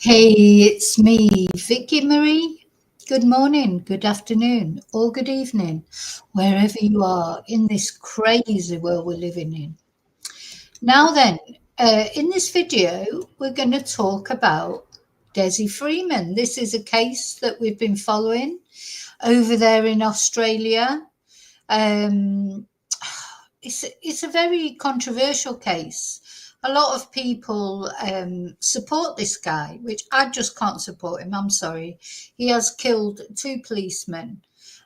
Hey, it's me, Vicky Marie. Good morning, good afternoon, or good evening, wherever you are in this crazy world we're living in. Now then, in this video, we're going to talk about Dezi Freeman. This is a case that we've been following over there in Australia. It's a very controversial case. A lot of people support this guy, which I just can't support him. I'm sorry. He has killed 2 policemen.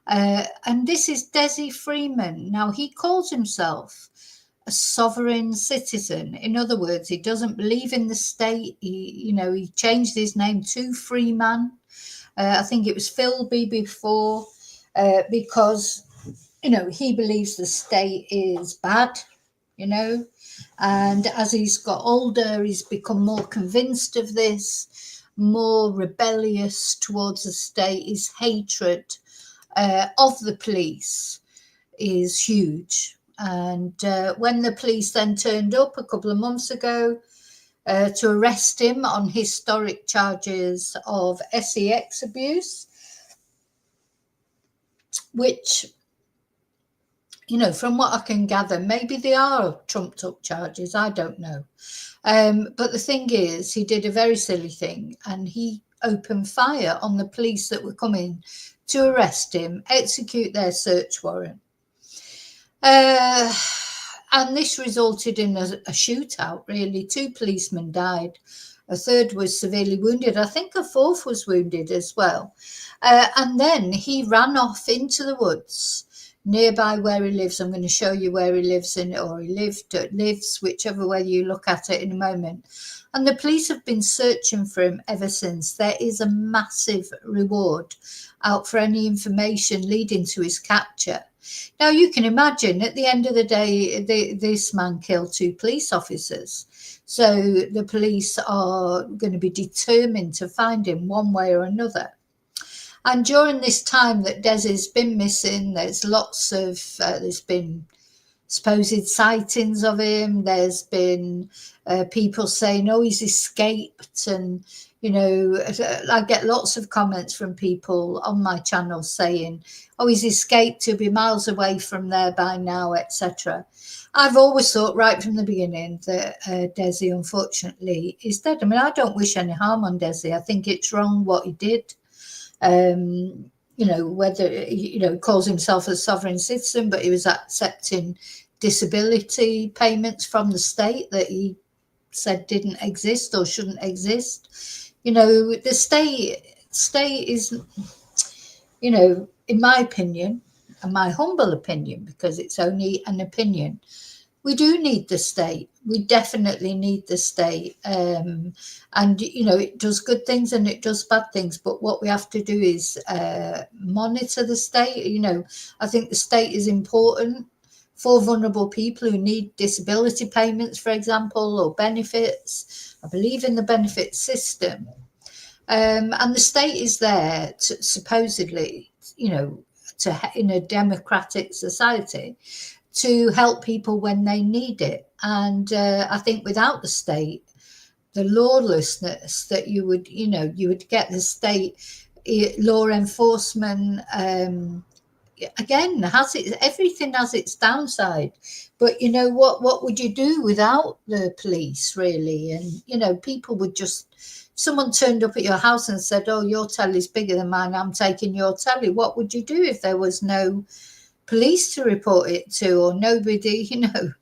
And this is Dezi Freeman. Now, he calls himself a sovereign citizen. In other words, he doesn't believe in the state. He changed his name to Freeman. I think it was Philby before, because he believes the state is bad, and as he's got older, he's become more convinced of this, more rebellious towards the state. His hatred of the police is huge. And when the police then turned up a couple of months ago to arrest him on historic charges of sex abuse, which, from what I can gather, maybe they are trumped up charges. I don't know. But the thing is, he did a very silly thing, and he opened fire on the police that were coming to arrest him, execute their search warrant. And this resulted in a shootout, really. 2 policemen died. A third was severely wounded. I think a fourth was wounded as well. And then he ran off into the woods nearby where he lives. I'm going to show you where he lives or he lives, whichever way you look at it in a moment. And the police have been searching for him ever since. There is a massive reward out for any information leading to his capture. Now, you can imagine at the end of the day, this man killed 2 police officers. So the police are going to be determined to find him one way or another. And during this time that Dezi's been missing, there's there's been supposed sightings of him. There's been people saying, oh, he's escaped. And, I get lots of comments from people on my channel saying, oh, he's escaped, he'll be miles away from there by now, etc. I've always thought right from the beginning that Dezi, unfortunately, is dead. I mean, I don't wish any harm on Dezi. I think it's wrong what he did. Whether, he calls himself a sovereign citizen, but he was accepting disability payments from the state that he said didn't exist or shouldn't exist. The state is, in my opinion, and my humble opinion, because it's only an opinion, we do need the state. We definitely need the state. And, it does good things and it does bad things. But what we have to do is monitor the state. I think the state is important for vulnerable people who need disability payments, for example, or benefits. I believe in the benefit system. And the state is there to supposedly, in a democratic society, to help people when they need it. And I think without the state, the lawlessness that you would get the state law enforcement, again, everything has its downside. But what would you do without the police, really? And people would someone turned up at your house and said, oh, your telly's bigger than mine, I'm taking your telly. What would you do if there was no police to report it to, or nobody, to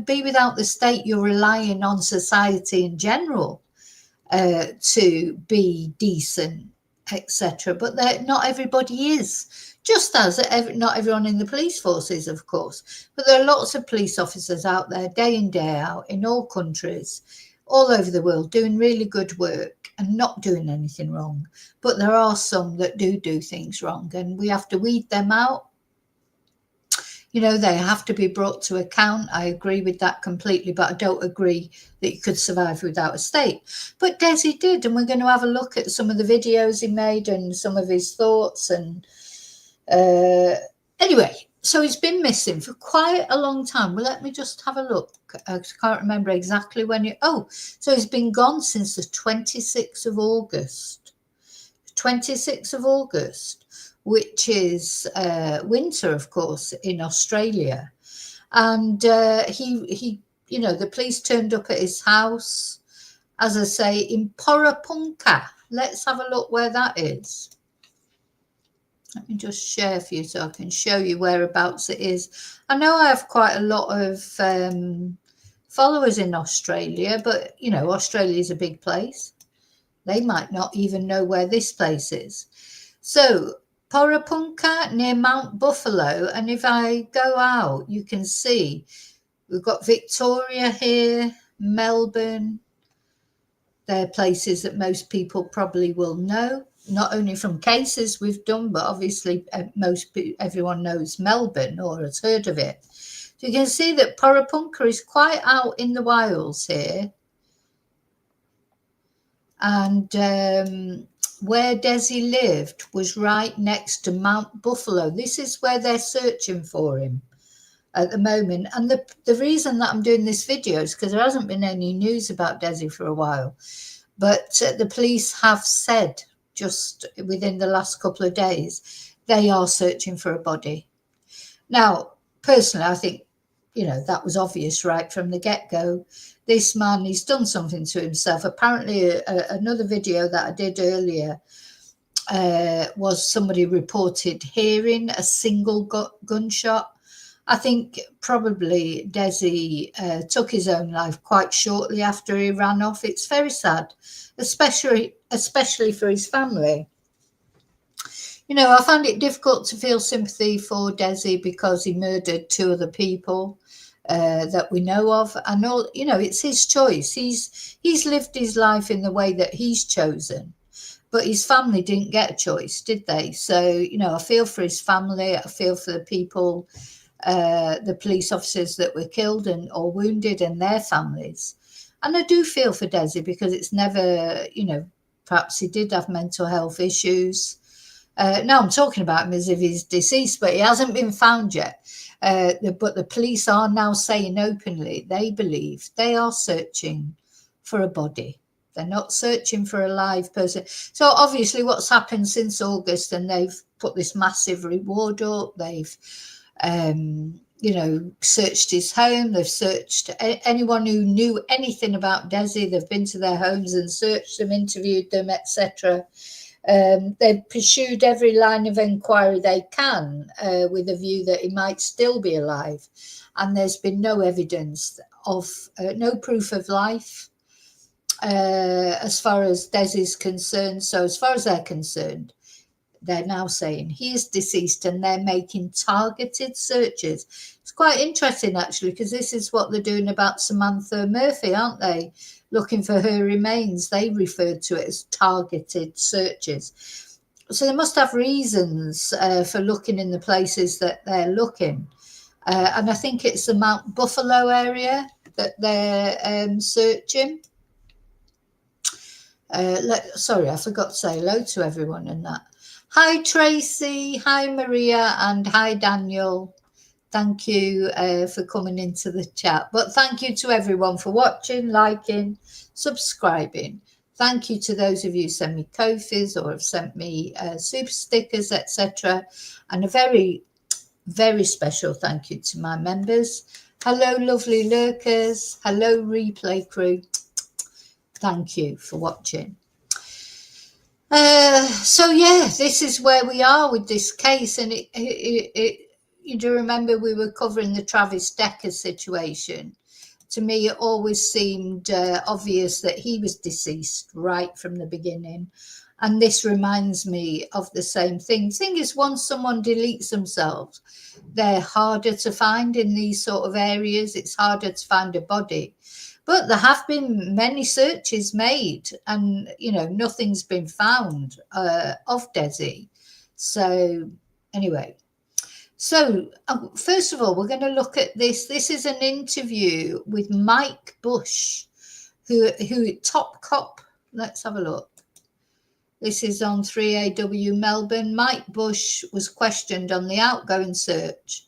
be without the state? You're relying on society in general to be decent, etc. But not everybody is, just as not everyone in the police force is, of course. But there are lots of police officers out there day in, day out, in all countries, all over the world, doing really good work and not doing anything wrong. But there are some that do things wrong, and we have to weed them out. They have to be brought to account. I agree with that completely, but I don't agree that you could survive without a state. But Dezi did, and we're going to have a look at some of the videos he made and some of his thoughts. And anyway, So he's been missing for quite a long time. Well, let me just have a look. I can't remember exactly when so he's been gone since the 26th of August. 26th of August, which is winter, of course, in Australia. And he, the police turned up at his house, as I say, in Porepunkah. Let's have a look where that is. Let me just share for you so I can show you whereabouts it is. I know I have quite a lot of followers in Australia, but, Australia is a big place. They might not even know where this place is. So, Porepunkah near Mount Buffalo. And if I go out, you can see we've got Victoria here, Melbourne. They're places that most people probably will know, not only from cases we've done, but obviously everyone knows Melbourne or has heard of it. So you can see that Porepunkah is quite out in the wilds here. And where Dezi lived was right next to Mount Buffalo. This is where they're searching for him at the moment. And the reason that I'm doing this video is because there hasn't been any news about Dezi for a while. But the police have said just within the last couple of days, they are searching for a body. Now, personally, I think, that was obvious right from the get-go. This man, he's done something to himself. Apparently, another video that I did earlier was somebody reported hearing a single gunshot. I think probably Dezi took his own life quite shortly after he ran off. It's very sad, especially for his family. I found it difficult to feel sympathy for Dezi because he murdered 2 other people that we know of. And all, it's his choice. He's lived his life in the way that he's chosen. But his family didn't get a choice, did they? So, I feel for his family. I feel for the people, the police officers that were killed or wounded and their families. And I do feel for Dezi because it's never, perhaps he did have mental health issues. Now I'm talking about him as if he's deceased, but he hasn't been found yet. But the police are now saying openly they believe they are searching for a body. They're not searching for a live person. So obviously what's happened since August, and they've put this massive reward up. They've, searched his home. They've searched anyone who knew anything about Dezi. They've been to their homes and searched them, interviewed them, etc. They've pursued every line of inquiry they can with a view that he might still be alive. And there's been no evidence of, no proof of life as far as Dezi's concerned. So as far as they're concerned, they're now saying he is deceased and they're making targeted searches. It's quite interesting, actually, because this is what they're doing about Samantha Murphy, aren't they? Looking for her remains. They referred to it as targeted searches. So they must have reasons for looking in the places that they're looking. And I think it's the Mount Buffalo area that they're searching. Sorry, I forgot to say hello to everyone in that. Hi, Tracy. Hi, Maria. And hi, Daniel. Thank you for coming into the chat. But thank you to everyone for watching, liking, subscribing. Thank you to those of you who send me Ko-fis or have sent me super stickers, etc. And a very, very special thank you to my members. Hello, lovely lurkers. Hello, replay crew. Thank you for watching. So yeah, this is where we are with this case, and you do remember we were covering the Travis Decker situation. To me, it always seemed obvious that he was deceased right from the beginning, and this reminds me of the same thing. The thing is, once someone deletes themselves, they're harder to find in these sort of areas. It's harder to find a body. But there have been many searches made and, nothing's been found of Dezi. So anyway, so first of all, we're going to look at this. This is an interview with Mike Bush, who top cop. Let's have a look. This is on 3AW Melbourne. Mike Bush was questioned on the outgoing search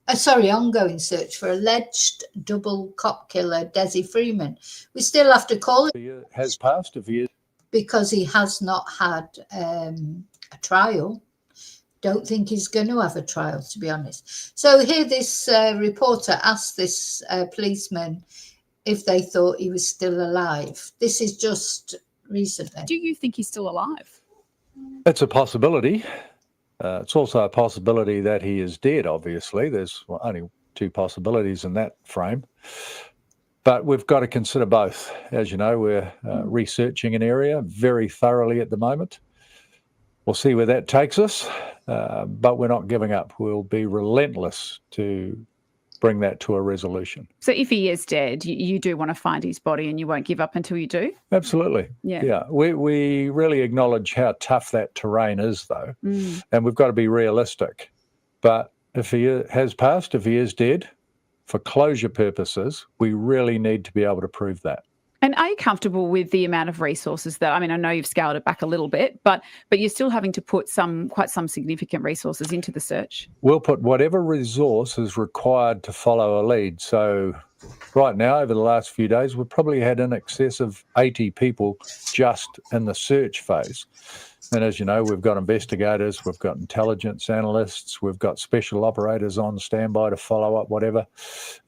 ongoing search for alleged double cop killer Dezi Freeman. We still have to call it. He has passed, if he is. Because he has not had a trial. Don't think he's going to have a trial, to be honest. So here this reporter asked this policeman if they thought he was still alive. This is just recently. Do you think he's still alive? It's a possibility. It's also a possibility that he is dead, obviously. There's only two possibilities in that frame. But we've got to consider both. As you know, we're researching an area very thoroughly at the moment. We'll see where that takes us, but we're not giving up. We'll be relentless to bring that to a resolution. So if he is dead, you do want to find his body and you won't give up until you do? Absolutely. Yeah. We really acknowledge how tough that terrain is, though, and we've got to be realistic. But if he has passed, if he is dead, for closure purposes, we really need to be able to prove that. And are you comfortable with the amount of resources that, I mean, I know you've scaled it back a little bit, but you're still having to put quite some significant resources into the search? We'll put whatever resource is required to follow a lead. So right now, over the last few days, we've probably had in excess of 80 people just in the search phase. And as you know, we've got investigators, we've got intelligence analysts, we've got special operators on standby to follow up whatever.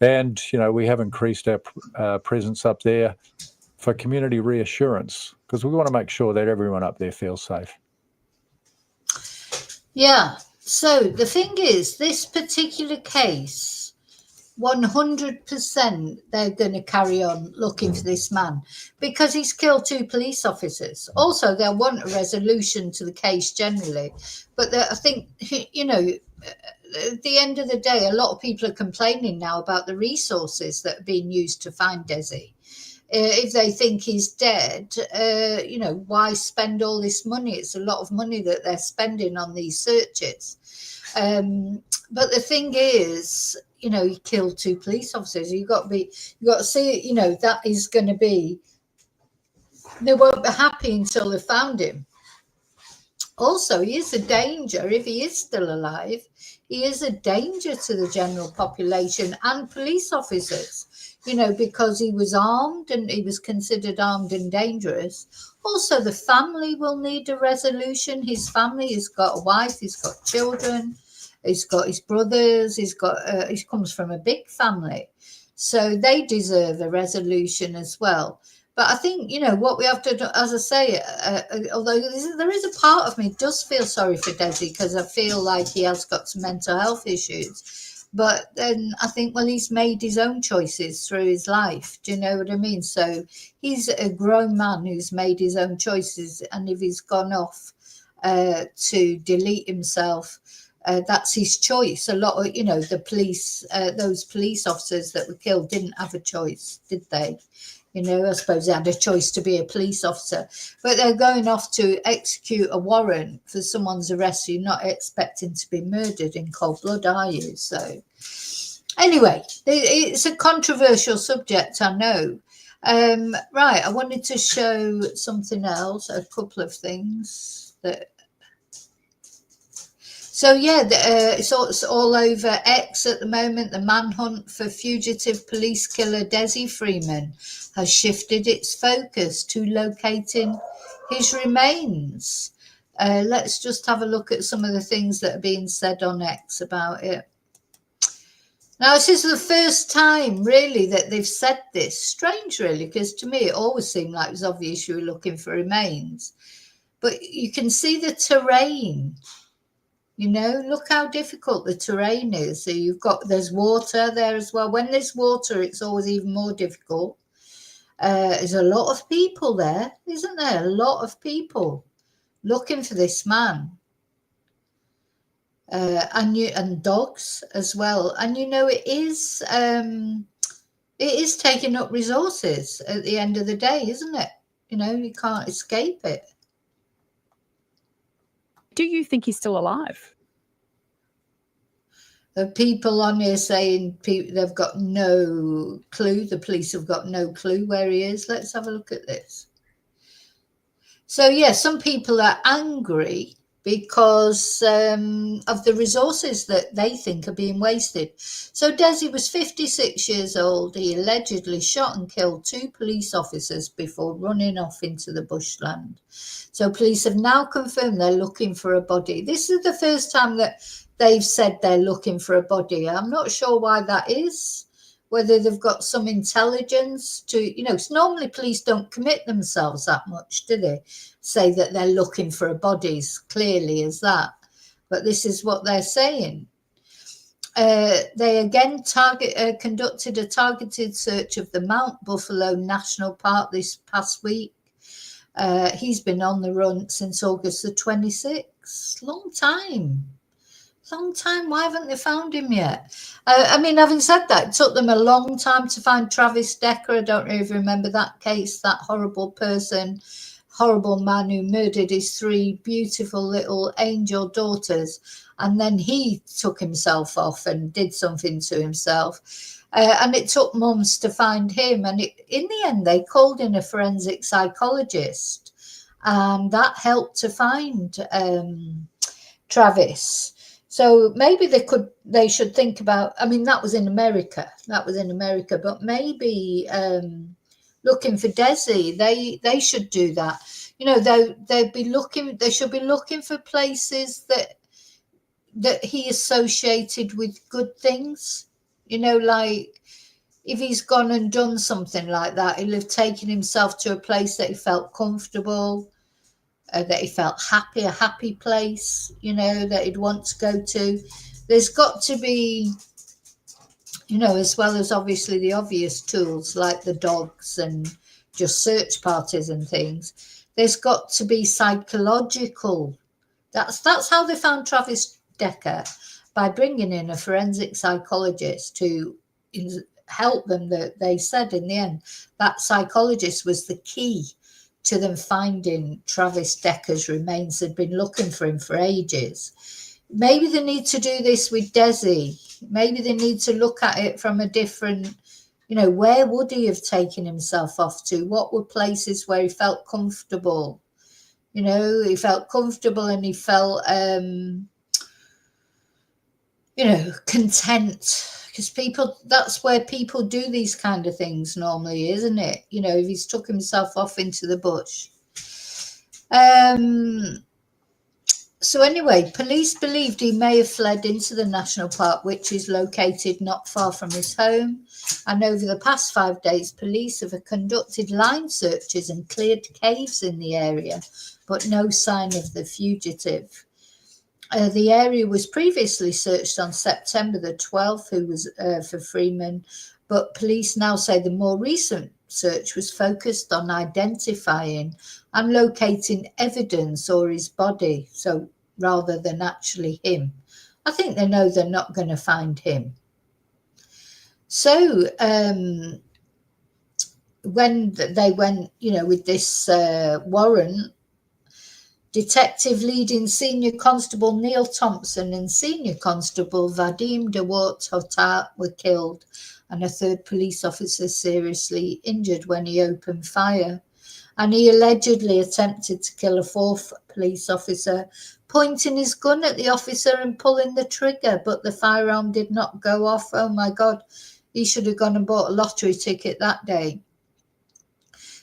And, you know, we have increased our presence up there for community reassurance because we want to make sure that everyone up there feels safe. Yeah. So the thing is, this particular case, 100% they're going to carry on looking for this man because he's killed 2 police officers. Also, they'll want a resolution to the case generally. But I think, you know, at the end of the day, a lot of people are complaining now about the resources that are being used to find Dezi. If they think he's dead, you know, why spend all this money? It's a lot of money that they're spending on these searches. But the thing is, you know, he killed 2 police officers. You've got to see, you know, that is going to be, they won't be happy until they found him. Also, he is a danger. If he is still alive, he is a danger to the general population and police officers, you know, because he was armed and he was considered armed and dangerous. Also, the family will need a resolution. His family has got a wife, he's got children. He's got his brothers, he comes from a big family. So they deserve a resolution as well. But I think, you know, what we have to do, as I say, although there is a part of me does feel sorry for Dezi because I feel like he has got some mental health issues. But then I think, well, he's made his own choices through his life. Do you know what I mean? So he's a grown man who's made his own choices. And if he's gone off to delete himself, that's his choice. A lot of, you know, the police, those police officers that were killed didn't have a choice, did they? You know, I suppose they had a choice to be a police officer, but they're going off to execute a warrant for someone's arrest. You're not expecting to be murdered in cold blood, are you? So anyway, it's a controversial subject, I know. Right, I wanted to show something else, a couple of things that. So, yeah, it's all over X at the moment. The manhunt for fugitive police killer Dezi Freeman has shifted its focus to locating his remains. Let's just have a look at some of the things that are being said on X about it. Now, this is the first time, really, that they've said this. Strange, really, because to me it always seemed like it was obvious you were looking for remains. But you can see the terrain. You know, look how difficult the terrain is. So there's water there as well. When there's water, it's always even more difficult. There's a lot of people there, isn't there? A lot of people looking for this man. And dogs as well. And, you know, it is taking up resources at the end of the day, isn't it? You know, you can't escape it. Do you think he's still alive? The people on here saying they've got no clue. The police have got no clue where he is. Let's have a look at this. So, yeah, some people are angry because of the resources that they think are being wasted. So Dezi was 56 years old. He allegedly shot and killed 2 police officers before running off into the bushland. So police have now confirmed they're looking for a body. This is the first time that they've said they're looking for a body. I'm not sure why that is, whether they've got some intelligence to, you know, 'cause normally police don't commit themselves that much, do they? Say that they're looking for a body as clearly as that. But this is what they're saying. They again conducted a targeted search of the Mount Buffalo National Park this past week. He's been on the run since August the 26th. Long time. Why haven't they found him yet? I mean, having said that, it took them a long time to find Travis Decker. I don't know if you remember that case, that horrible person, horrible man who murdered his 3 beautiful little angel daughters. And then he took himself off and did something to himself. And it took months to find him. And in the end, they called in a forensic psychologist. And that helped to find Travis. So maybe they should think about, I mean, that was in America, but maybe looking for Dezi, they should do that. You know, they should be looking for places that he associated with good things. You know, like if he's gone and done something like that, he'll have taken himself to a place that he felt comfortable, that he felt happy, a happy place, you know, that he'd want to go to. There's got to be, you know, as well as obviously the obvious tools like the dogs and just search parties and things, there's got to be psychological. That's how they found Travis Decker, by bringing in a forensic psychologist to help them. That they said in the end that psychologist was the key to them finding Travis Decker's remains. They'd been looking for him for ages. Maybe they need to do this with Dezi. Maybe they need to look at it from a different, you know, where would he have taken himself off to? What were places where he felt comfortable? You know, he felt comfortable and he felt, you know, content. Because that's where people do these kind of things normally, isn't it? You know, if he's took himself off into the bush. So anyway, police believed he may have fled into the national park, which is located not far from his home. And over the past 5 days, police have conducted line searches and cleared caves in the area, but no sign of the fugitive. The area was previously searched on September the 12th, who was for Freeman, but police now say the more recent search was focused on identifying and locating evidence or his body, so rather than actually him. I think they know they're not going to find him. So when they went, you know, with this warrant, Detective leading Senior Constable Neal Thompson and Senior Constable Vadim de Waart-Hottart were killed, and a 3rd police officer seriously injured when he opened fire. And he allegedly attempted to kill a 4th police officer, pointing his gun at the officer and pulling the trigger, but the firearm did not go off. Oh my God, he should have gone and bought a lottery ticket that day.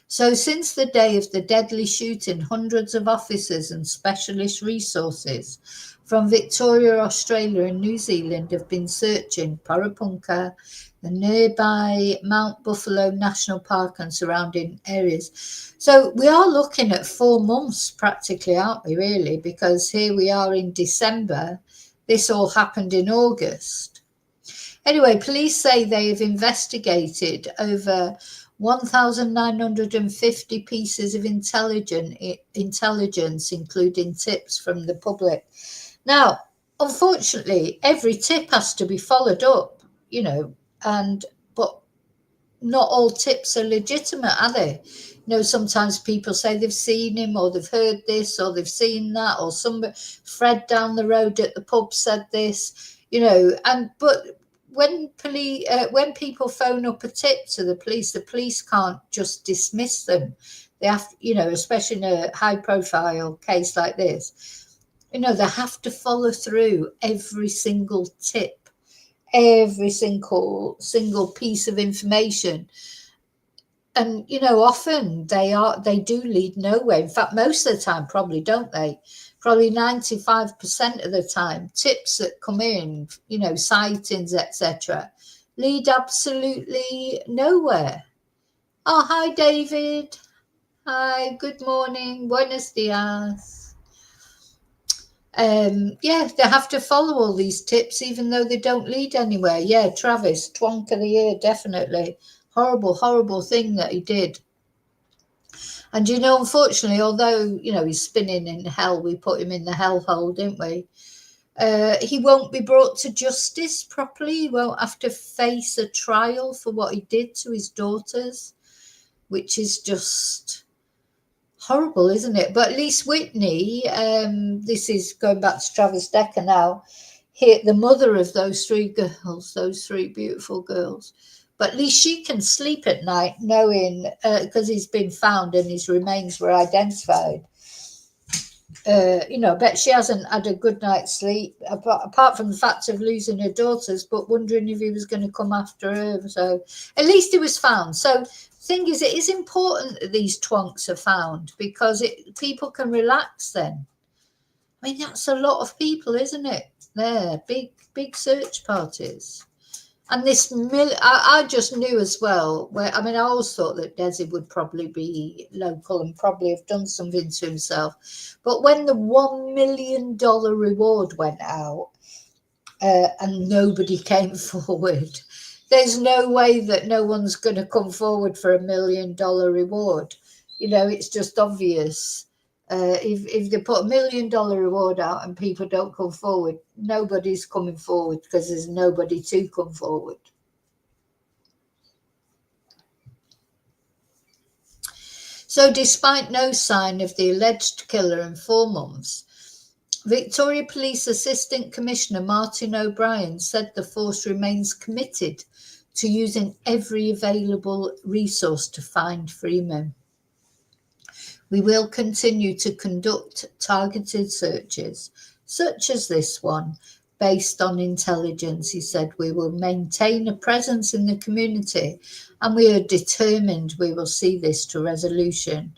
So since the day of the deadly shooting, hundreds of officers and specialist resources from Victoria, Australia and New Zealand have been searching Porepunkah, the nearby Mount Buffalo National Park and surrounding areas. So we are looking at 4 months practically, aren't we, really? Because here we are in December. This all happened in August. Anyway, police say they have investigated over 1,950 pieces of intelligence, including tips from the public. Now, unfortunately, every tip has to be followed up, you know, but not all tips are legitimate, are they? You know, sometimes people say they've seen him, or they've heard this, or they've seen that, or Fred down the road at the pub said this, you know, but when people phone up a tip to the police can't just dismiss them. They have, you know, especially in a high-profile case like this, You know, they have to follow through every single tip, every single piece of information. And, you know, often they do lead nowhere. In fact, most of the time, probably, don't they? Probably 95% of the time, tips that come in, you know, sightings, etc., lead absolutely nowhere. Oh, hi, David. Hi, good morning. Buenos dias. Yeah, they have to follow all these tips, even though they don't lead anywhere. Yeah, Travis, twonk of the year, definitely. Horrible, horrible thing that he did. And, you know, unfortunately, although, you know, he's spinning in hell, we put him in the hellhole, didn't we? He won't be brought to justice properly. He won't have to face a trial for what he did to his daughters, which is just horrible, isn't it? But at least Whitney, this is going back to Travis Decker now, the mother of those three girls, those three beautiful girls. But at least she can sleep at night knowing, because he's been found and his remains were identified. You know, I bet she hasn't had a good night's sleep, apart from the fact of losing her daughters, but wondering if he was going to come after her. So at least he was found. So thing is, it is important that these twonks are found, because people can relax then. I mean, that's a lot of people, isn't it? There, big search parties. And this, I just knew as well, I mean, I always thought that Dezi would probably be local and probably have done something to himself. But when the $1 million reward went out and nobody came forward, there's no way that no one's going to come forward for $1 million reward. You know, it's just obvious. If they put $1 million reward out and people don't come forward, nobody's coming forward because there's nobody to come forward. So despite no sign of the alleged killer in 4 months, Victoria Police Assistant Commissioner Martin O'Brien said the force remains committed to using every available resource to find Freeman. We will continue to conduct targeted searches, such as this one, based on intelligence. He said, we will maintain a presence in the community and we are determined we will see this to resolution.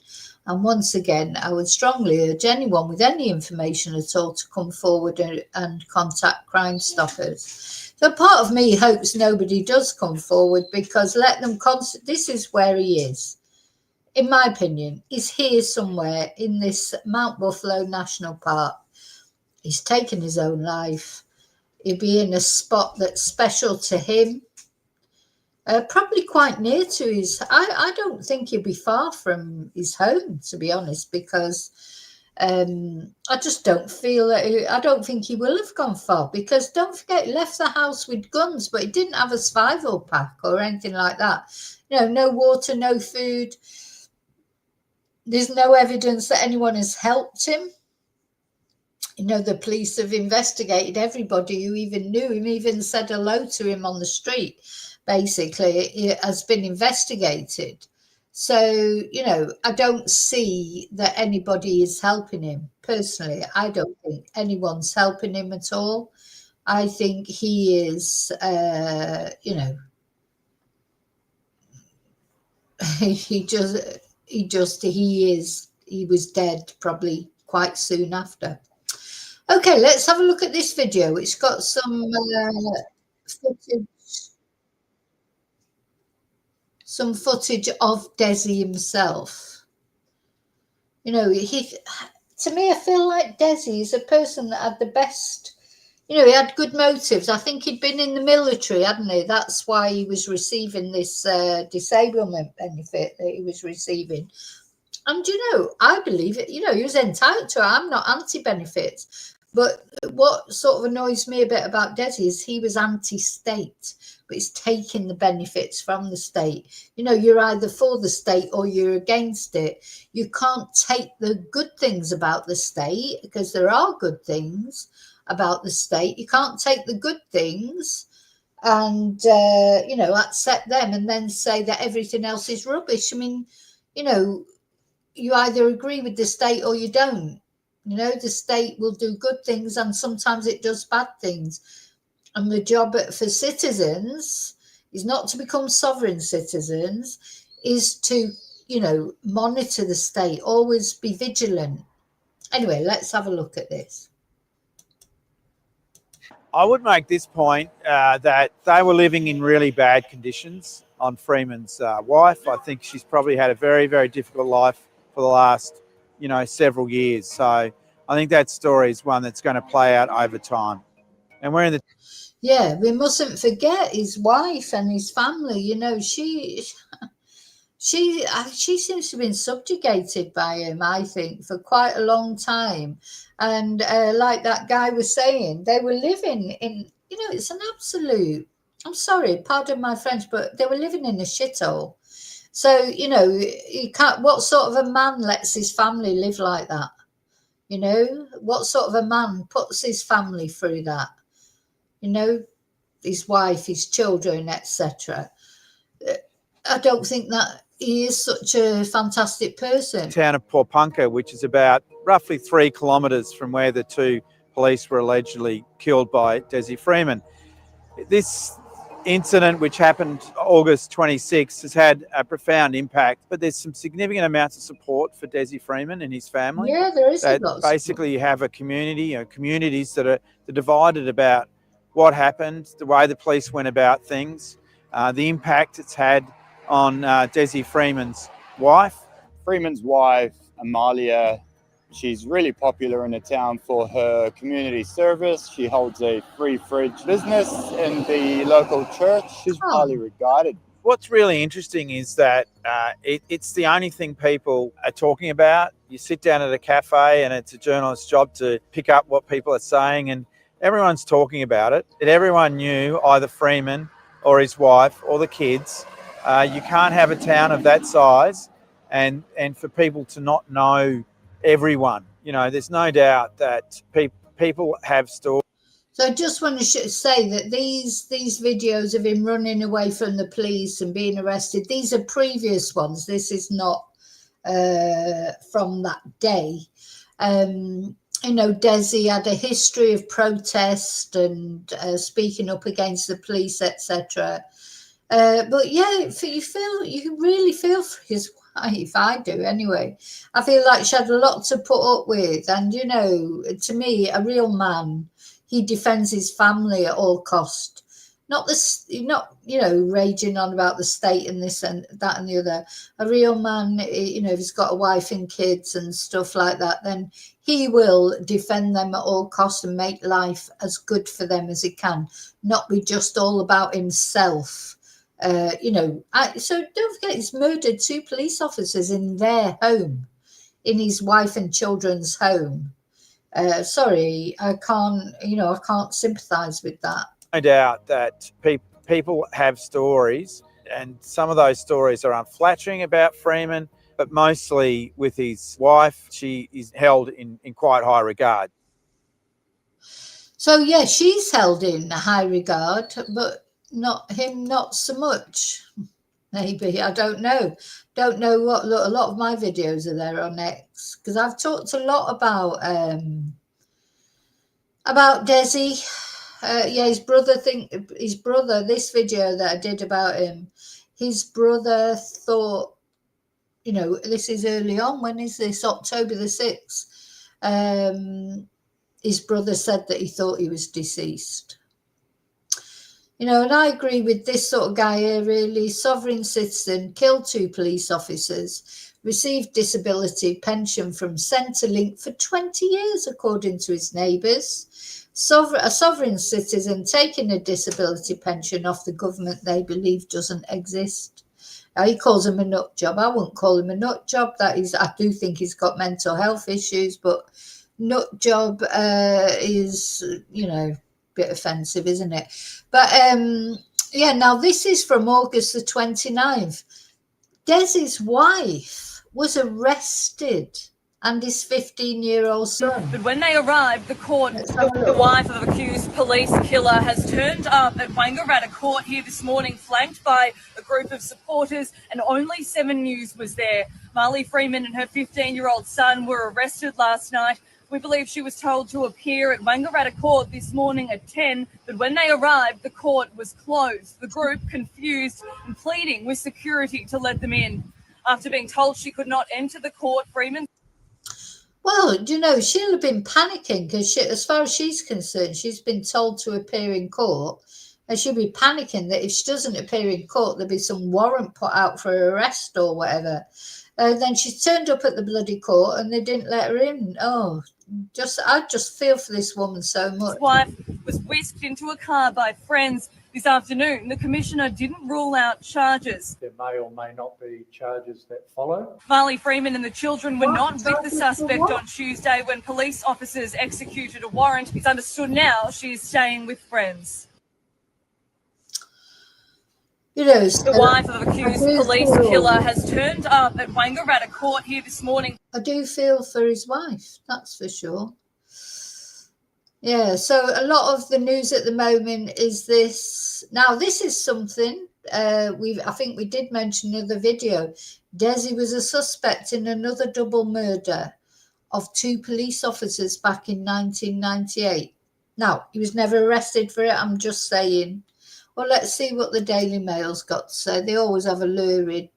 And once again, I would strongly urge anyone with any information at all to come forward and contact Crime Stoppers. So part of me hopes nobody does come forward, because let them this is where he is. In my opinion, he's here somewhere in this Mount Buffalo National Park. He's taken his own life. He'll be in a spot that's special to him. Probably quite near to his... I don't think he'll be far from his home, to be honest, because I just don't feel... I don't think he will have gone far, because don't forget, he left the house with guns, but he didn't have a survival pack or anything like that. You know, no water, no food. There's no evidence that anyone has helped him. You know, the police have investigated everybody who even knew him, even said hello to him on the street. Basically, it has been investigated. So, you know, I don't see that anybody is helping him. Personally, I don't think anyone's helping him at all. I think he is, you know, he was dead probably quite soon after. Okay, let's have a look at this video. It's got some footage of Dezi himself. You know, to me, I feel like Dezi is a person that had the best, you know, he had good motives. I think he'd been in the military, hadn't he? That's why he was receiving this disablement benefit that he was receiving. And, you know, I believe it, you know, he was entitled to it. I'm not anti-benefits. But what sort of annoys me a bit about Dezi is he was anti-state, but he's taking the benefits from the state. You know, you're either for the state or you're against it. You can't take the good things about the state, because there are good things about the state. You can't take the good things and, you know, accept them and then say that everything else is rubbish. I mean, you know, you either agree with the state or you don't. You know, the state will do good things and sometimes it does bad things. And the job for citizens is not to become sovereign citizens, is to, you know, monitor the state, always be vigilant. Anyway, let's have a look at this. I would make this point that they were living in really bad conditions on Freeman's wife. I think she's probably had a very, very difficult life for the last, you know, several years. So I think that story is one that's going to play out over time. And we're in the... Yeah, we mustn't forget his wife and his family. You know, she seems to have been subjugated by him, I think, for quite a long time. And like that guy was saying, they were living in, you know, it's an absolute, I'm sorry, pardon my French, but they were living in a shithole. So, you know, you can't, what sort of a man lets his family live like that? You know, what sort of a man puts his family through that? You know, his wife, his children, etc. I don't think that he is such a fantastic person. Town of Porepunkah, which is about roughly 3 kilometres from where the 2 police were allegedly killed by Dezi Freeman. This incident, which happened August 26, has had a profound impact, but there's some significant amounts of support for Dezi Freeman and his family. Yeah, there is a lot of basically, you have a community, you know, communities that are divided about what happened, the way the police went about things, the impact it's had on Dezi Freeman's wife. Freeman's wife, Amalia, she's really popular in the town for her community service. She holds a free fridge business in the local church. She's highly regarded. What's really interesting is that it's the only thing people are talking about. You sit down at a cafe and it's a journalist's job to pick up what people are saying, and everyone's talking about it. And everyone knew either Freeman or his wife or the kids. You can't have a town of that size and for people to not know everyone. You know, there's no doubt that people have stories. So I just want to say that these videos of him running away from the police and being arrested, these are previous ones. This is not from that day. You know, Dezi had a history of protest and speaking up against the police, etc. But yeah, you really feel for his wife. I do anyway. I feel like she had a lot to put up with, and you know, to me, a real man, he defends his family at all cost. Not you know, raging on about the state and this and that and the other. A real man, you know, if he's got a wife and kids and stuff like that, then he will defend them at all costs and make life as good for them as he can, not be just all about himself. You know, so don't forget, he's murdered 2 police officers in their home, in his wife and children's home. Sorry, I can't sympathise with that. No doubt that people have stories, and some of those stories are unflattering about Freeman, but mostly with his wife, she is held in quite high regard. So yeah, she's held in high regard, but not so much. Maybe, I don't know what. Look, a lot of my videos are there on X because I've talked a lot about Dezi. Yeah, his brother, this video that I did about him, his brother thought, you know, this is early on. When is this? October the 6th. His brother said that he thought he was deceased. You know, and I agree with this sort of guy here, really. Sovereign citizen, killed 2 police officers, received disability pension from Centrelink for 20 years, according to his neighbours. A sovereign citizen taking a disability pension off the government they believe doesn't exist. Now, he calls him a nut job. I wouldn't call him a nut job. I do think he's got mental health issues, but nut job is, you know, bit offensive, isn't it? But yeah, now this is from August the 29th. Dezi's wife was arrested and his 15-year-old son. But when they arrived, the wife of accused police killer has turned up at Waart-Hottart court here this morning, flanked by a group of supporters, and only 7 News was there. Marley Freeman and her 15-year-old son were arrested last night We believe she was told to appear at Wangaratta Court this morning at 10, but when they arrived, the court was closed. The group, confused and pleading with security to let them in. After being told she could not enter the court, Freeman... Well, you know, she'll have been panicking because as far as she's concerned, she's been told to appear in court. And she'll be panicking that if she doesn't appear in court, there'll be some warrant put out for her arrest or whatever. Then she turned up at the bloody court and they didn't let her in. Oh, I just feel for this woman so much. His wife was whisked into a car by friends this afternoon. The commissioner didn't rule out charges. There may or may not be charges that follow. Marley Freeman and the children were not with the suspect on Tuesday when police officers executed a warrant. It's understood now she is staying with friends. You know, the wife of accused police killer has turned up at Wangaratta Court here this morning. I do feel for his wife, that's for sure. Yeah, so a lot of the news at the moment is this. Now, this is something I think we did mention in the video. Dezi was a suspect in another double murder of 2 police officers back in 1998. Now, he was never arrested for it, I'm just saying. Well, let's see what the Daily Mail's got to say. They always have a lurid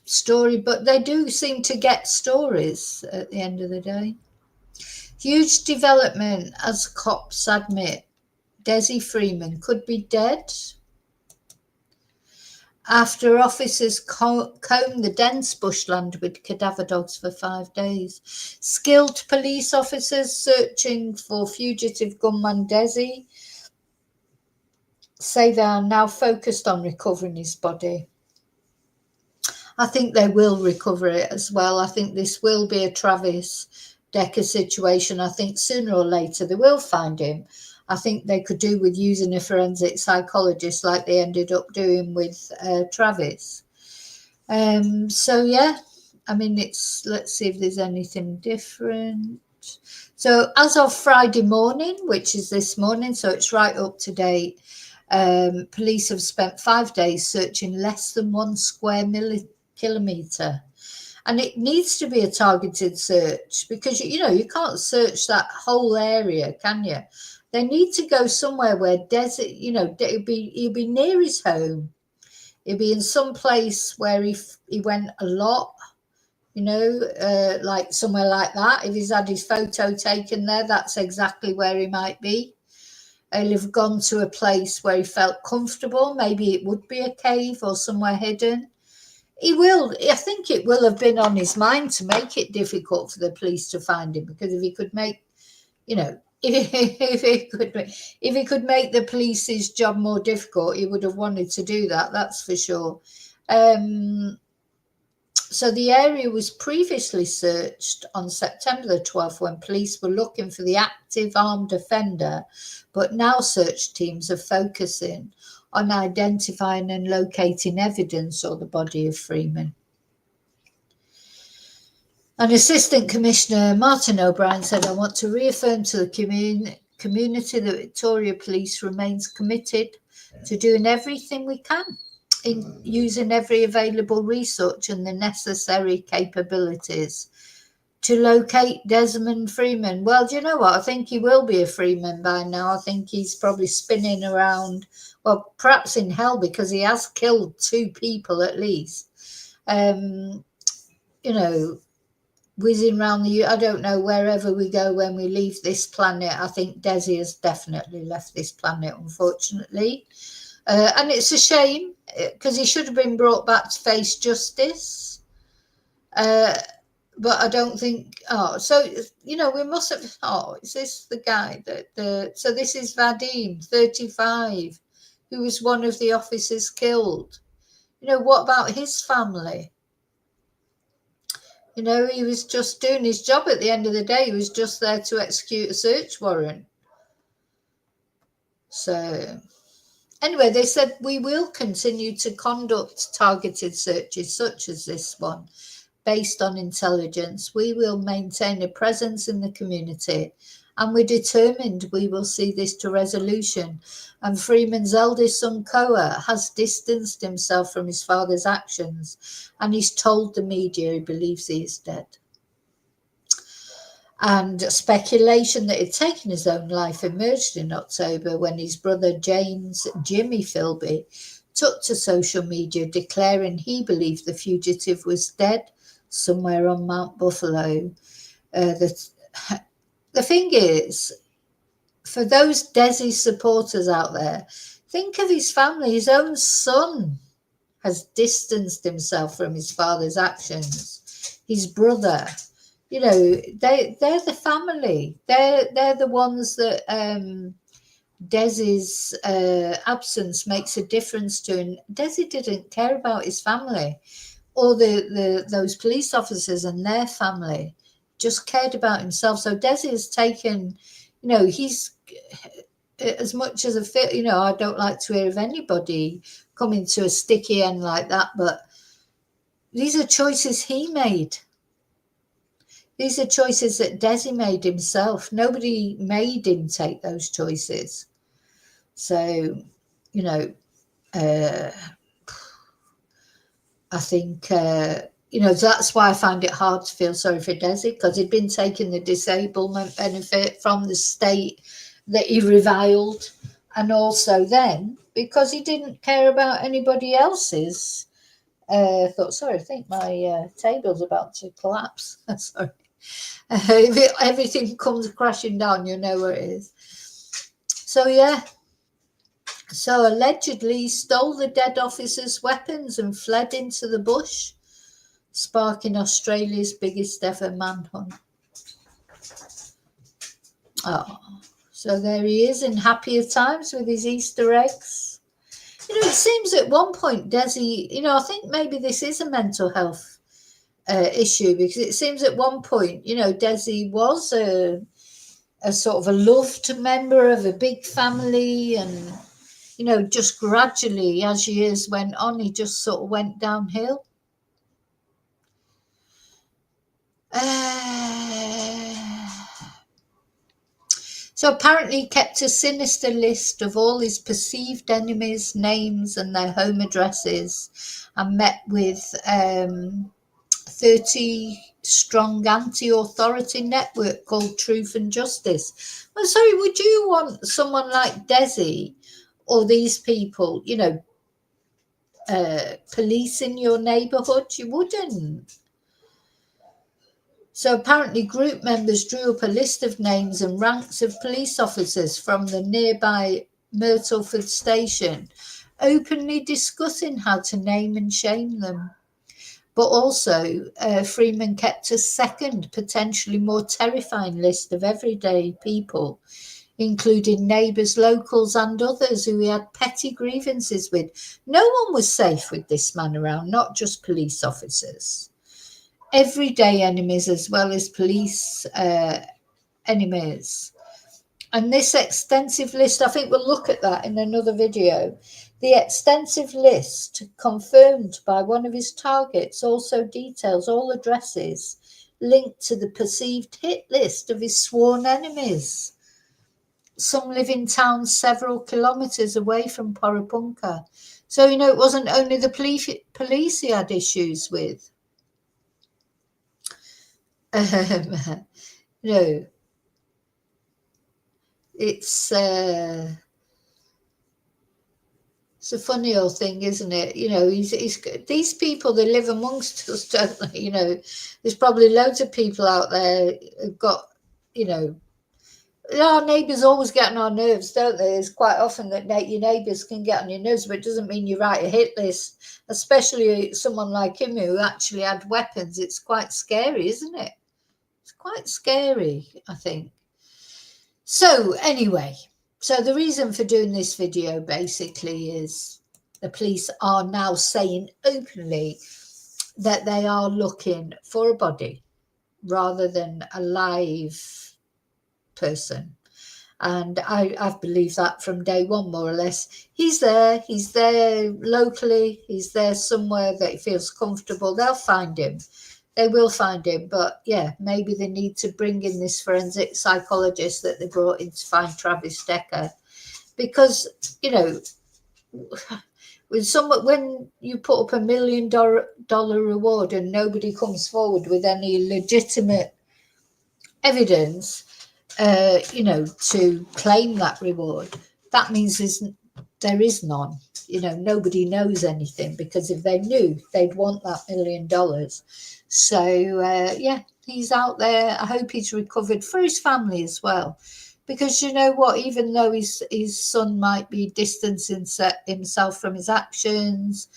story, but they do seem to get stories at the end of the day. Huge development as cops admit Dezi Freeman could be dead after officers combed the dense bushland with cadaver dogs for 5 days. Skilled police officers searching for fugitive gunman Dezi say they are now focused on recovering his body. I think they will recover it as well. I think this will be a Travis Decker situation. I think sooner or later they will find him. I think they could do with using a forensic psychologist like they ended up doing with Travis. So, yeah, I mean, let's see if there's anything different. So as of Friday morning, which is this morning, so it's right up to date, police have spent 5 days searching less than 1 square kilometre. And it needs to be a targeted search because, you know, you can't search that whole area, can you? They need to go somewhere where Dezi, you know, he'll be near his home. He'll be in some place where he went a lot, you know, like somewhere like that. If he's had his photo taken there, that's exactly where he might be. He'll have gone to a place where he felt comfortable. Maybe it would be a cave or somewhere hidden. I think it will have been on his mind to make it difficult for the police to find him, because if he could make, you know, if he could make the police's job more difficult, he would have wanted to do that, that's for sure. So the area was previously searched on September the 12th when police were looking for the active armed offender, but now search teams are focusing on identifying and locating evidence or the body of Freeman. And Assistant Commissioner Martin O'Brien said, I want to reaffirm to the community that Victoria Police remains committed to doing everything we can in using every available resource and the necessary capabilities to locate Desmond Freeman. Well, do you know what? I think he will be a Freeman by now. I think he's probably spinning around, well, perhaps in hell, because he has killed 2 people at least. You know, whizzing around I don't know, wherever we go when we leave this planet. I think Dezi has definitely left this planet, unfortunately. And it's a shame, because he should have been brought back to face justice. But I don't think, so, you know, we must have, is this the guy so this is Vadim, 35, who was one of the officers killed. You know, what about his family? You know, he was just doing his job at the end of the day. He was just there to execute a search warrant. So, anyway, they said, we will continue to conduct targeted searches such as this one based on intelligence. We will maintain a presence in the community and we're determined we will see this to resolution. And Freeman's eldest son, Koa, has distanced himself from his father's actions, and he's told the media he believes he is dead. And speculation that he'd taken his own life emerged in October when his brother James Jimmy Philby took to social media declaring he believed the fugitive was dead somewhere on Mount Buffalo. The thing is, for those Dezi supporters out there, think of his family. His own son has distanced himself from his father's actions. His brother, you know, they're the family. They're the ones that Dezi's absence makes a difference to. And Dezi didn't care about his family or those police officers and their family. Just cared about himself. So Dezi has taken, you know, he's as much as you know, I don't like to hear of anybody coming to a sticky end like that, but these are choices he made. These are choices that Dezi made himself. Nobody made him take those choices. So, you know, I think, you know, that's why I find it hard to feel sorry for Dezi, because he'd been taking the disablement benefit from the state that he reviled, and also then because he didn't care about anybody else's thought. Sorry, I think my table's about to collapse. Sorry. If everything comes crashing down, you know where it is. So, yeah. So, allegedly, he stole the dead officer's weapons and fled into the bush, sparking Australia's biggest ever manhunt. Oh, so there he is in happier times with his Easter eggs. You know, it seems at one point, Dezi, you know, I think maybe this is a mental health issue, because it seems at one point, you know, Dezi was a sort of a loved member of a big family, and, you know, just gradually as years went on, he just sort of went downhill. So apparently he kept a sinister list of all his perceived enemies' names and their home addresses, and met with 30-strong anti-authority network called Truth and Justice. Well, sorry, would you want someone like Dezi or these people, you know, policing your neighbourhood? You wouldn't. So apparently group members drew up a list of names and ranks of police officers from the nearby Myrtleford station, openly discussing how to name and shame them. But also, Freeman kept a second, potentially more terrifying list of everyday people, including neighbours, locals and others who he had petty grievances with. No one was safe with this man around, not just police officers. Everyday enemies as well as police enemies. And this extensive list, I think we'll look at that in another video. The extensive list confirmed by one of his targets also details all addresses linked to the perceived hit list of his sworn enemies. Some live in towns several kilometres away from Porepunkah. So, you know, it wasn't only the police he had issues with. No, it's a funny old thing, isn't it? You know, he's these people, they live amongst us, don't they? You know, there's probably loads of people out there who've got, you know, our neighbours always get on our nerves, don't they? It's quite often that your neighbours can get on your nerves, but it doesn't mean you write a hit list, especially someone like him who actually had weapons. It's quite scary, isn't it? It's quite scary, I think. So anyway, so the reason for doing this video basically is the police are now saying openly that they are looking for a body rather than a live person. And I've believed that from day one, more or less. He's there locally, he's there somewhere that he feels comfortable. They'll find him. They will find him, but yeah, maybe they need to bring in this forensic psychologist that they brought in to find Travis Decker, because you know, when you put up $1 million reward and nobody comes forward with any legitimate evidence, you know, to claim that reward, that means there is none. You know, nobody knows anything, because if they knew, they'd want that $1 million. So, yeah, he's out there. I hope he's recovered for his family as well. Because you know what, even though his son might be distancing himself from his actions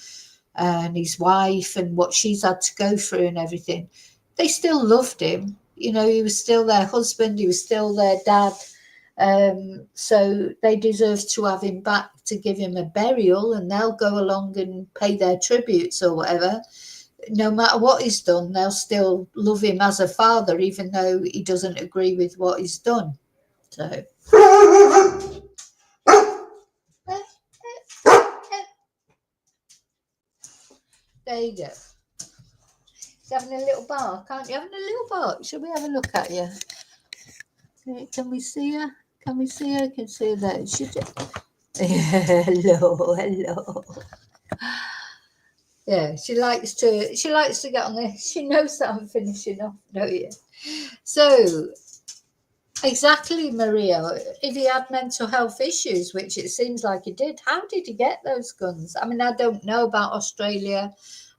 and his wife and what she's had to go through and everything, they still loved him. You know, he was still their husband. He was still their dad. So they deserve to have him back to give him a burial, and they'll go along and pay their tributes or whatever. No matter what he's done, they'll still love him as a father, even though he doesn't agree with what he's done. So there you go. He's having a little bark, aren't you? Having a little bark. Shall we have a look at you? Can we see her? Can we see her? I can see her there. Hello. Yeah, she likes to get on there. She knows that I'm finishing off, don't you? So exactly, Maria. If he had mental health issues, which it seems like he did, how did he get those guns? I mean, I don't know about Australia.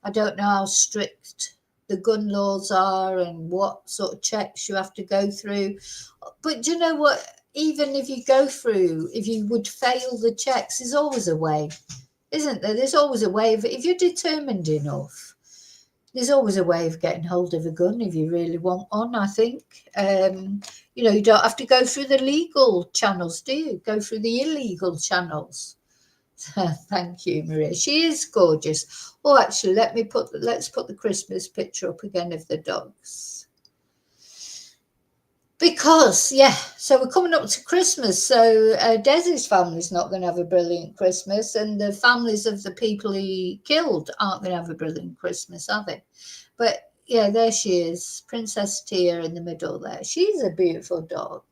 I don't know how strict the gun laws are and what sort of checks you have to go through. But do you know what? Even if you would fail the checks, there's always a way, isn't there? There's always a way if you're determined enough. There's always a way of getting hold of a gun if you really want one, I think. You know, you don't have to go through the legal channels, do you? Go through the illegal channels. Thank you, Maria. She is gorgeous. Oh, actually, let's put the Christmas picture up again of the dogs. Because, yeah, so we're coming up to Christmas. So Dezi's family's not going to have a brilliant Christmas, and the families of the people he killed aren't going to have a brilliant Christmas, are they? But, yeah, there she is, Princess Tia in the middle there. She's a beautiful dog.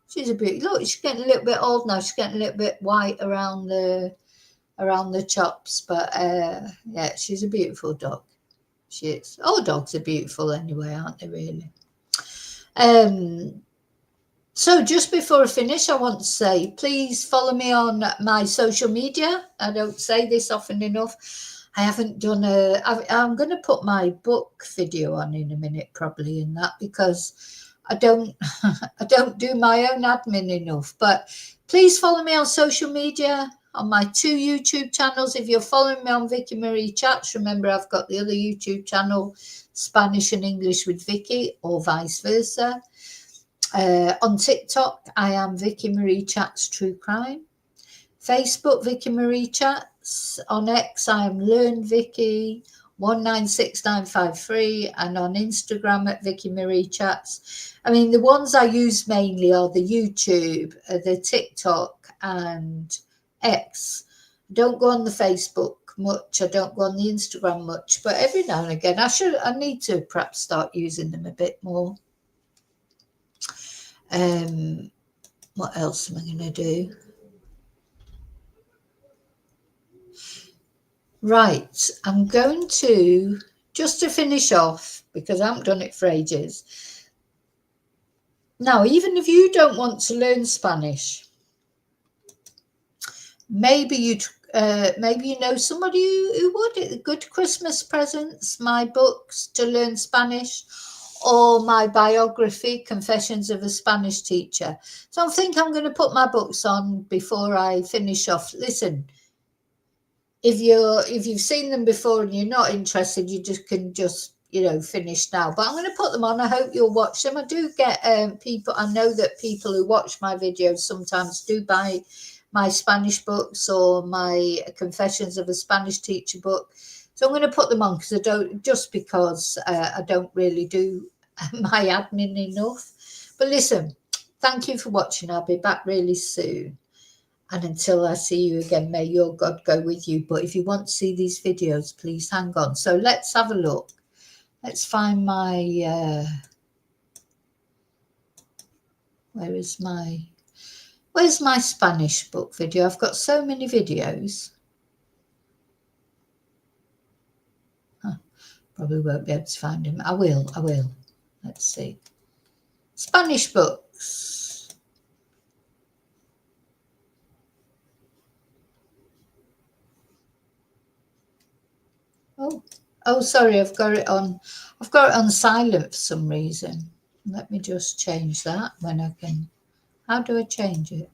She's a beautiful. Look, she's getting a little bit old now. She's getting a little bit white around the chops. But, yeah, she's a beautiful dog. She is. All dogs are beautiful anyway, aren't they, really? So just before I finish, I want to say, please follow me on my social media. I don't say this often enough. I haven't done I'm going to put my book video on in a minute, probably, in that, because I don't do my own admin enough. But please follow me on social media, on my 2 YouTube channels. If you're following me on Vicky Marie Chats, remember I've got the other YouTube channel, Spanish and English with Vicky, or vice versa. On TikTok, I am Vicky Marie Chats True Crime. Facebook, Vicky Marie Chats. On X, I am Learn Vicky 196953, and on Instagram at Vicky Marie Chats. I mean, the ones I use mainly are the YouTube, the TikTok, and X. I don't go on the Facebook much. I don't go on the Instagram much, but every now and again I need to perhaps start using them a bit more. What else am I going to do? Right, I'm going to, just to finish off, because I haven't done it for ages. Now, even if you don't want to learn Spanish, maybe you know somebody who would. Good Christmas presents, my books to learn Spanish, or my biography, Confessions of a Spanish Teacher. So I think I'm going to put my books on before I finish off. Listen, if you've seen them before and you're not interested, you can finish now. But I'm going to put them on. I hope you'll watch them. I do get people. I know that people who watch my videos sometimes do buy my Spanish books or my Confessions of a Spanish Teacher book. So I'm going to put them on because I don't really do my admin enough. But listen, thank you for watching. I'll be back really soon. And until I see you again, may your God go with you. But if you want to see these videos, please hang on. So let's have a look. Let's find my, where's my Spanish book video? I've got so many videos. Probably won't be able to find him. I will. Let's see. Spanish books. Oh, sorry, I've got it on silent for some reason. Let me just change that when I can. How do I change it?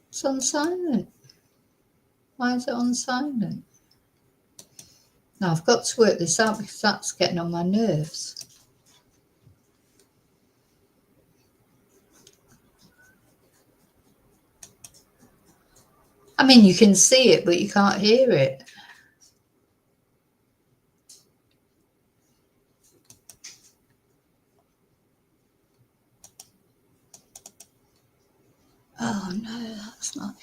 It's on silent. Why is it on silent? Now I've got to work this out because that's getting on my nerves. I mean, you can see it, but you can't hear it. Oh no, that's not.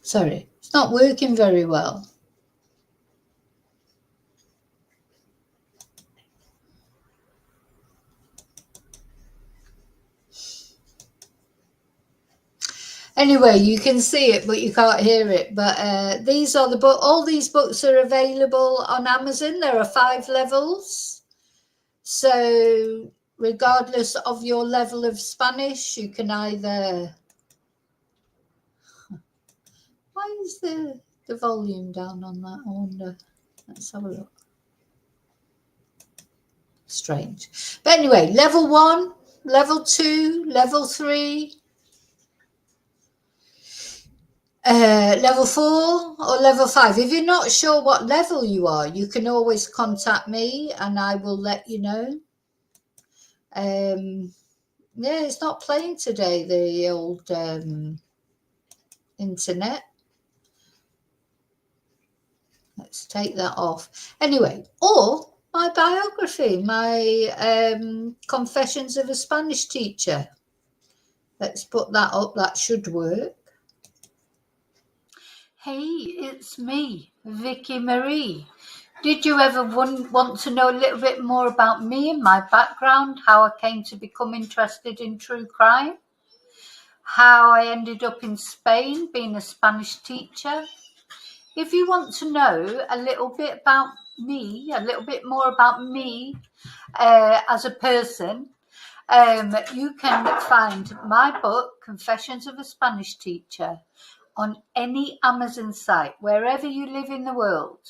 Sorry, it's not working very well. Anyway, you can see it, but you can't hear it. But these are the book. All these books are available on Amazon. There are 5 levels. So regardless of your level of Spanish, you can either... Why is the volume down on that? I wonder. Let's have a look. Strange. But anyway, level 1, level 2, level 3, level 4 or level 5. If you're not sure what level you are, you can always contact me and I will let you know. Yeah, it's not playing today, the old internet. Let's take that off. Anyway, or my biography, my Confessions of a Spanish Teacher. Let's put that up. That should work. Hey, it's me, Vicky Marie. Did you ever want to know a little bit more about me and my background, how I came to become interested in true crime, how I ended up in Spain being a Spanish teacher? If you want to know a little bit about me, a little bit more about me as a person, you can find my book, Confessions of a Spanish Teacher, on any Amazon site, wherever you live in the world.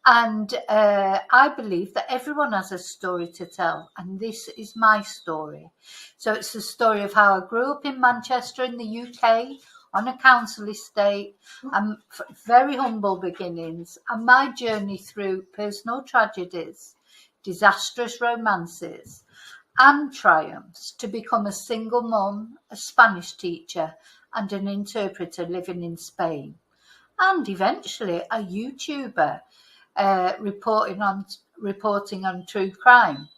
And I believe that everyone has a story to tell, and this is my story. So it's the story of how I grew up in Manchester in the UK on a council estate, and very humble beginnings, and my journey through personal tragedies, disastrous romances, and triumphs to become a single mum, a Spanish teacher, and an interpreter living in Spain, and eventually a YouTuber reporting on true crime.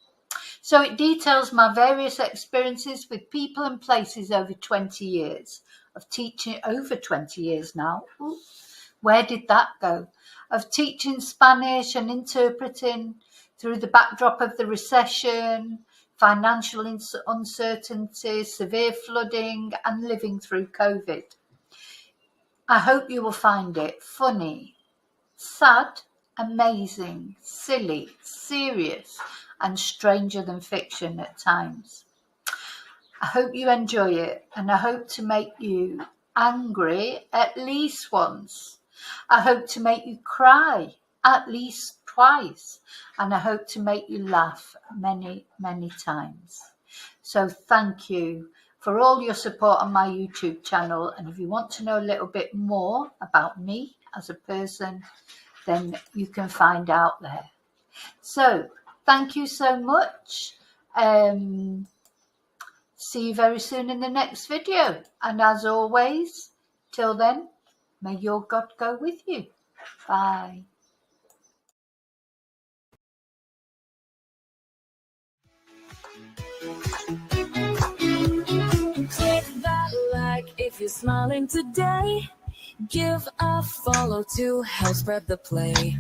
So it details my various experiences with people and places over 20 years of teaching, over 20 years now. Ooh, where did that go? Of teaching Spanish and interpreting through the backdrop of the recession, financial uncertainty, severe flooding, and living through COVID. I hope you will find it funny, sad, amazing, silly, serious, and stranger than fiction at times. I hope you enjoy it, and I hope to make you angry at least once. I hope to make you cry at least twice, and I hope to make you laugh many, many times. So thank you for all your support on my YouTube channel, and if you want to know a little bit more about me as a person, then you can find out there. So thank you so much. See you very soon in the next video. And as always, till then, may your God go with you. Bye. Click that like if you're smiling today. Give a follow to help spread the play.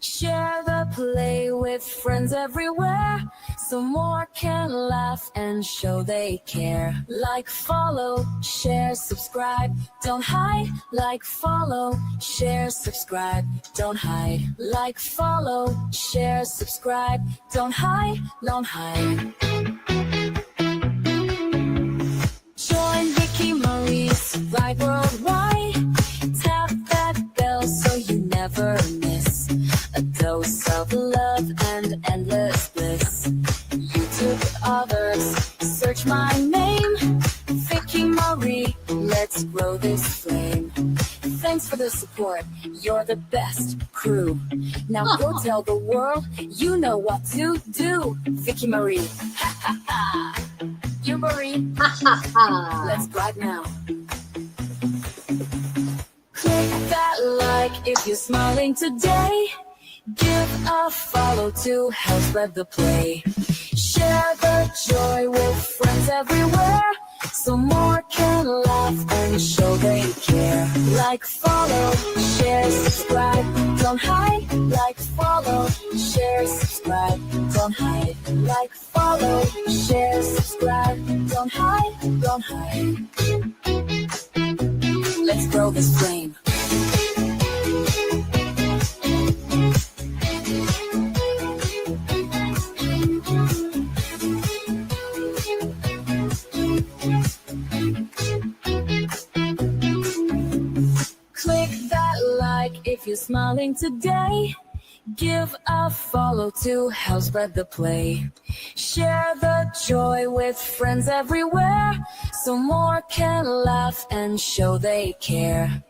Share the play with friends everywhere, so more can laugh and show they care. Like, follow, share, subscribe, don't hide. Like, follow, share, subscribe, don't hide. Like, follow, share, subscribe, don't hide, don't hide. Join Vicky Marie's Ride Worldwide. Tap that bell so you never miss a dose of love and endless bliss. YouTube others, search my name, Vicky Marie, let's grow this flame. Thanks for the support, you're the best crew. Now go tell the world, you know what to do. Vicky Marie, ha ha ha. You Marie, ha ha ha. Let's glide now. Click that like if you're smiling today. Give a follow to help spread the play. Share the joy with friends everywhere, so more can laugh and show they care. Like, follow, share, subscribe, don't hide. Like, follow, share, subscribe, don't hide. Like, follow, share, subscribe, don't hide, don't hide. Let's grow this flame. Click that like if you're smiling today. Give a follow to help spread the play. Share the joy with friends everywhere, so more can laugh and show they care.